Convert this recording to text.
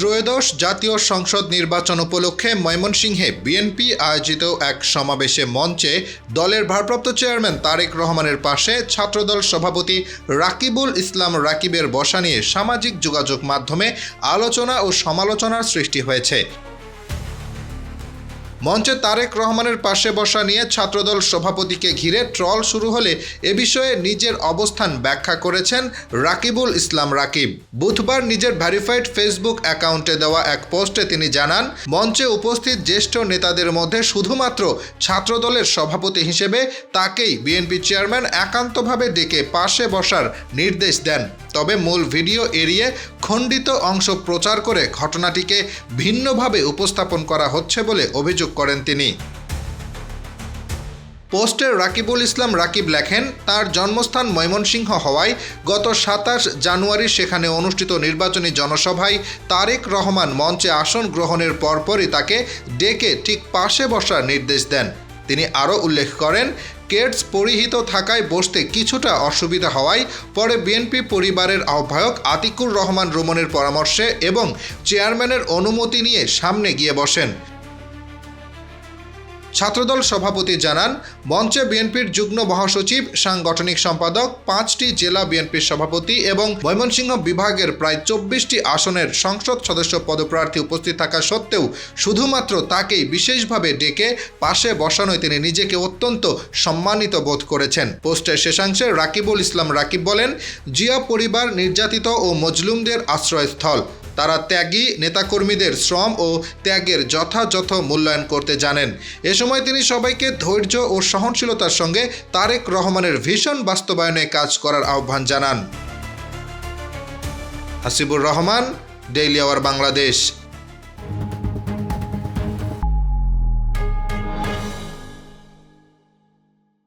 ত্রয়োদশ জাতীয় সংসদ নির্বাচন উপলক্ষে ময়মনসিংহে বিএনপি আয়োজিত এক সমাবেশে মঞ্চে দলের ভারপ্রাপ্ত চেয়ারম্যান তারেক রহমানের পাশে ছাত্রদল সভাপতি রাকিবুল ইসলাম রাকিবের বসা নিয়ে সামাজিক যোগাযোগ মাধ্যমে আলোচনা ও সমালোচনার সৃষ্টি হয়েছে। মঞ্চে তারেক রহমানের পাশে বসা নিয়ে ছাত্রদল সভাপতিকে ঘিরে ট্রল শুরু হলে এ বিষয়ে নিজের অবস্থান ব্যাখ্যা করেছেন রাকিবুল ইসলাম রাকিব। বুধবার নিজের ভেরিফাইড ফেসবুক অ্যাকাউন্টে দেওয়া এক পোস্টে তিনি জানান, মঞ্চে উপস্থিত জ্যেষ্ঠ নেতাদের মধ্যে শুধুমাত্র ছাত্রদলের সভাপতি হিসেবে তাকেই বিএনপি চেয়ারম্যান একান্তভাবে ডেকে পাশে বসার নির্দেশ দেন। তবে মূল ভিডিও এড়িয়ে খণ্ডিত অংশ প্রচার করে ঘটনাটিকে ভিন্নভাবে উপস্থাপন করা হচ্ছে বলে অভিযোগ করেন তিনি। পোস্টে রাকিবুল ইসলাম রাকিব লেখেন, তার জন্মস্থান ময়মনসিংহ হওয়ায় গত ২৭ জানুয়ারি সেখানে অনুষ্ঠিত নির্বাচনী জনসভায় তারেক রহমান মঞ্চে আসন গ্রহণের পরপরই তাকে ডেকে ঠিক পাশে বসার নির্দেশ দেন। তিনি আরও উল্লেখ করেন, কেডস পরিহিত থাকায় বসতে কিছুটা অসুবিধা হওয়ায় পরে বিএনপি পরিবারের আহ্বায়ক আতিকুর রহমান রুমনের পরামর্শে এবং চেয়ারম্যানের অনুমতি নিয়ে সামনে গিয়ে বসেন। ছাত্রদল সভাপতি জানান, মঞ্চে বিএনপির যুগ্ম মহাসচিব, সাংগঠনিক সম্পাদক, ৫টি জেলা বিএনপির সভাপতি এবং ময়মনসিংহ বিভাগের প্রায় ২৪টি আসনের সংসদ সদস্য পদপ্রার্থী উপস্থিত থাকা সত্ত্বেও শুধুমাত্র তাকেই বিশেষভাবে ডেকে পাশে বসানোয় তিনি নিজেকে অত্যন্ত সম্মানিত বোধ করেছেন। পোস্টের শেষাংশে রাকিবুল ইসলাম রাকিব বলেন, জিয়া পরিবার নির্যাতিত ও মজলুমদের আশ্রয়স্থল। তারা ত্যাগী নেতাকর্মীদের শ্রম ও ত্যাগের যথাযথ মূল্যায়ন করতে জানেন। এ সময় তিনি সবাইকে ধৈর্য ও সহনশীলতার সঙ্গে তারেক রহমানের ভিশন বাস্তবায়নে কাজ করার আহ্বান জানান। Hasibur Rahman, daily our Bangladesh.